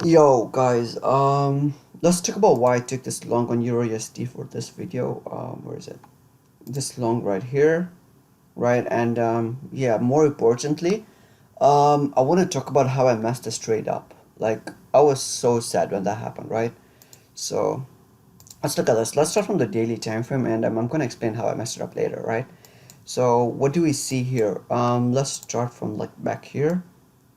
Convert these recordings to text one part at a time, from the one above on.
Yo guys, let's talk about why I took this long on EURUSD for this video. Where is it? This long right here, right? And yeah, more importantly, I want to talk about how I messed this trade up. Like, I was so sad when that happened, right? So let's look at this. Let's start from the daily time frame, and I'm gonna explain how I messed it up later, right? So what do we see here? Let's start from like back here.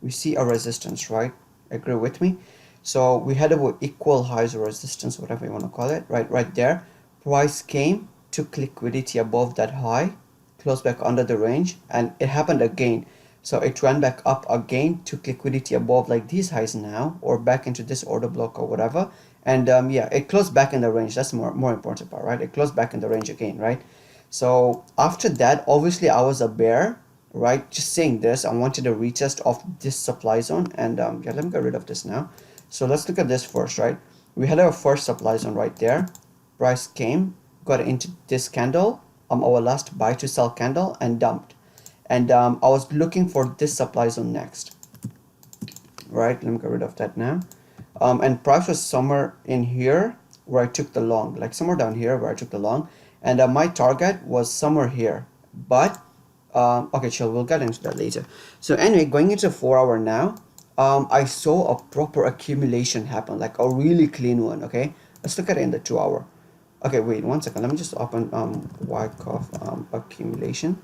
We see a resistance, right? Agree with me? So we had our equal highs or resistance, whatever you want to call it, right there. Price came, took liquidity above that high, closed back under the range, and it happened again. So it ran back up again, took liquidity above like these highs now, or back into this order block or whatever. And yeah, it closed back in the range. That's more important part, right? It closed back in the range again, right? So after that, obviously I was a bear, right? Just saying this, I wanted a retest of this supply zone, and yeah, let me get rid of this now. So let's look at this first, right? We had our first supply zone right there. Price came, got into this candle, our last buy to sell candle, and dumped. And I was looking for this supply zone next, right? Let me get rid of that now. And price was somewhere in here where I took the long, like somewhere down here where I took the long, and my target was somewhere here. But okay, chill, we'll get into that later. So anyway, going into 4 hour now, I saw a proper accumulation happen, like a really clean one. Okay, let's look at it in the 2 hour. Okay, wait 1 second, let me just open Wyckoff accumulation.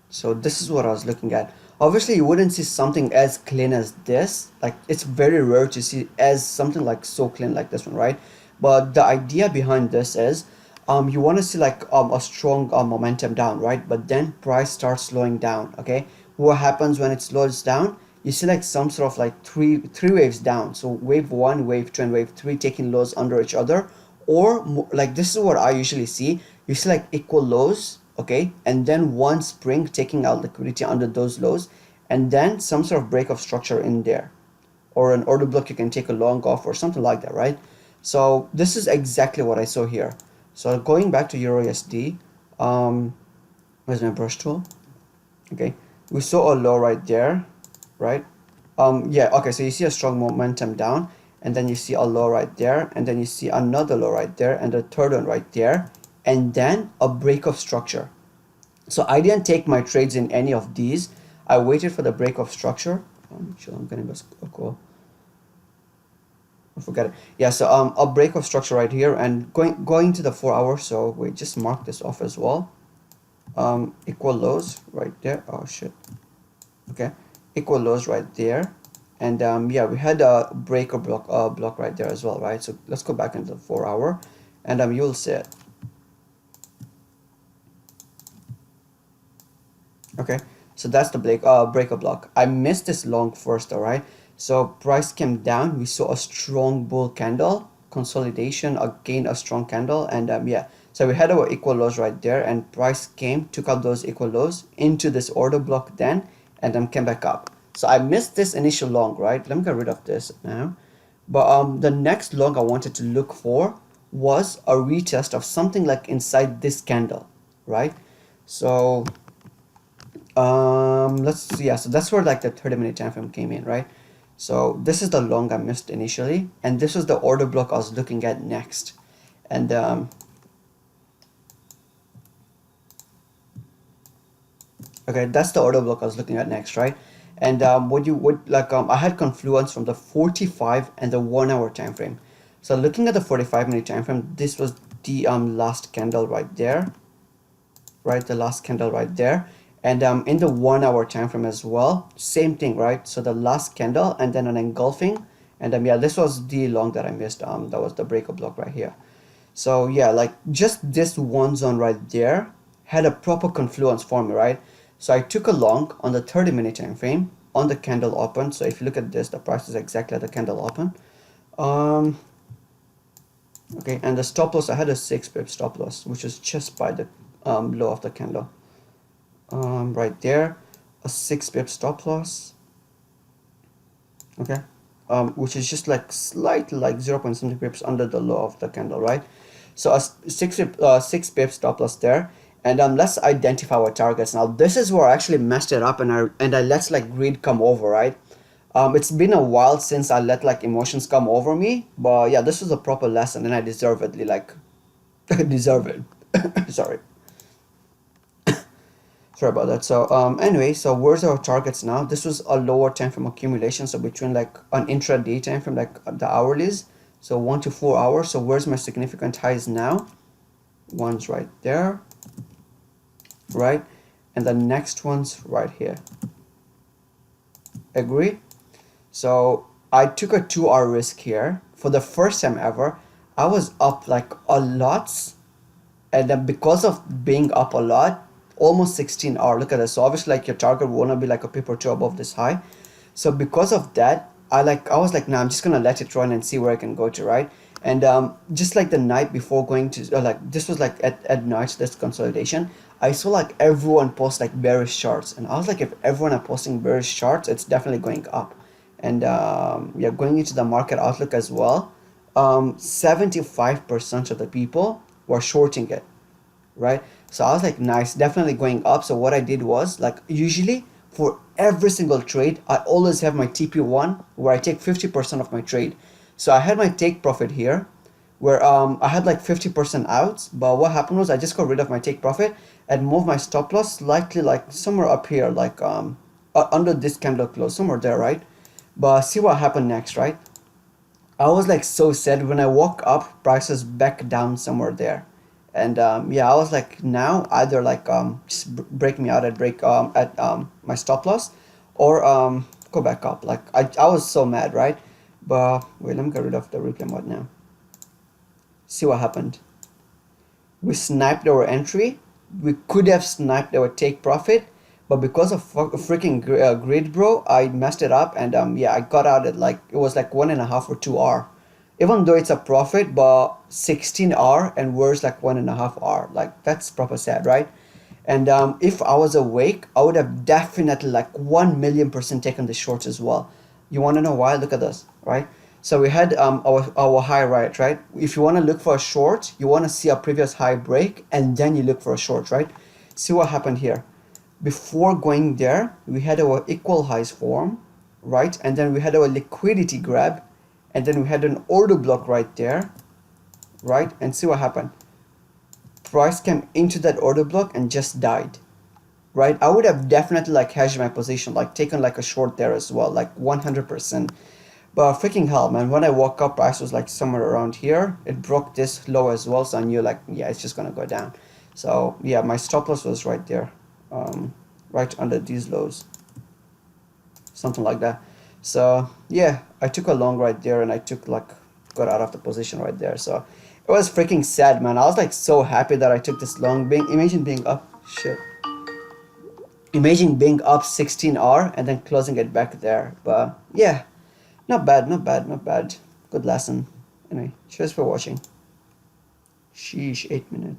So this is what I was looking at. Obviously you wouldn't see something as clean as this. Like, it's very rare to see as something like so clean like this one, right? But the idea behind this is you want to see like a strong momentum down, right? But then price starts slowing down. Okay, what happens when it slows down? You see like some sort of like three waves down. So wave 1, wave 2, and wave 3 taking lows under each other, or like this is what I usually see. You see like equal lows, okay, and then one spring taking out liquidity under those lows, and then some sort of break of structure in there, or an order block you can take a long off or something like that, right? So this is exactly what I saw here. So going back to EURUSD, where's my brush tool? Okay, we saw a low right there, right? Yeah, okay, so you see a strong momentum down, and then you see a low right there, and then you see another low right there, and a third one right there, and then a break of structure. So I didn't take my trades in any of these. I waited for the break of structure. Sure, I'm gonna go. I forget it. Yeah, so a break of structure right here, and going to the 4 hour. So we just mark this off as well. Equal lows right there. Oh shit. Okay, equal lows right there, and yeah, we had a break or block right there as well, right? So let's go back into the 4 hour, and you'll see it. Okay, so that's the breaker block. I missed this long first, all right? So price came down, we saw a strong bull candle, consolidation, again a strong candle, and yeah, so we had our equal lows right there, and price came, took out those equal lows into this order block then, and then came back up. So I missed this initial long, right? Let me get rid of this now. But the next long I wanted to look for was a retest of something like inside this candle, right? So let's see. Yeah, so that's where like the 30-minute time frame came in, right? So this is the long I missed initially, and this was the order block I was looking at next. And okay, that's the order block I was looking at next, right? And what you would like, I had confluence from the 45 and the 1 hour time frame. So looking at the 45-minute time frame, this was the last candle right there, right? The last candle right there. And in the 1 hour time frame as well, same thing, right? So the last candle and then an engulfing, and yeah, this was the long that I missed. That was the breaker block right here. So yeah, like just this one zone right there had a proper confluence for me, right? So I took a long on the 30-minute time frame on the candle open. So if you look at this, the price is exactly at the candle open. Okay, and the stop loss, I had a 6 pip stop loss, which is just by the low of the candle. Right there, a 6 pip stop loss. Okay, which is just like slightly like 0 point something pips under the low of the candle, right? So a 6 pip stop loss there, and let's identify our targets now. This is where I actually messed it up, and I let like greed come over, right? It's been a while since I let like emotions come over me, but yeah, this was a proper lesson and I deservedly like deserve it. Sorry. Sorry about that. So anyway, so where's our targets now? This was a lower time frame accumulation, so between like an intraday time frame, like the hourlies, so 1 to 4 hours. So where's my significant highs now? One's right there, right? And the next one's right here. Agree? So I took a 2 hour risk here. For the first time ever, I was up like a lot, and then because of being up a lot, almost 16 hour. Look at this. So obviously like your target wanna be like a pip or two above this high. So because of that, I was like, nah, I'm just gonna let it run and see where I can go to, right? And just like the night before going to like this was like at night, this consolidation, I saw like everyone post like bearish charts, and I was like, if everyone are posting bearish charts, it's definitely going up. And yeah, going into the market outlook as well, 75% of the people were shorting it, right? So I was like, nice, definitely going up. So what I did was like, usually for every single trade, I always have my TP1 where I take 50% of my trade. So I had my take profit here where I had like 50% out, but what happened was I just got rid of my take profit and moved my stop loss slightly like somewhere up here, like under this candle close, somewhere there, right? But see what happened next, right? I was like so sad when I woke up, prices back down somewhere there. And yeah, I was like, now either like just break me out at my stop loss, or go back up. Like I was so mad, right? But wait, let me get rid of the replay mode now. See what happened. We sniped our entry. We could have sniped our take profit, but because of freaking grid, bro, I messed it up. And yeah, I got out at like, it was like 1.5 or 2 hour, even though it's a profit, but 16 hour and worse like 1.5 hour. Like that's proper sad, right? And if I was awake, I would have definitely like 1,000,000% taken the shorts as well. You want to know why? Look at this, right? So we had our high, right? If you want to look for a short, you want to see a previous high break, and then you look for a short, right? See what happened here. Before going there, we had our equal highs form, right? And then we had our liquidity grab, and then we had an order block right there, right? And see what happened. Price came into that order block and just died, right? I would have definitely like hedged my position, like taken like a short there as well, like 100%. But freaking hell, man, when I woke up, price was like somewhere around here. It broke this low as well, so I knew like, yeah, it's just gonna go down. So yeah, my stop loss was right there, right under these lows, something like that. So yeah, I took a long right there, and I got out of the position right there. So it was freaking sad, man. I was like so happy that I took this long. Imagine being up, shit. Imagine being up 16 hour and then closing it back there. But yeah, not bad, not bad, not bad. Good lesson. Anyway, cheers for watching. Sheesh, 8 minutes.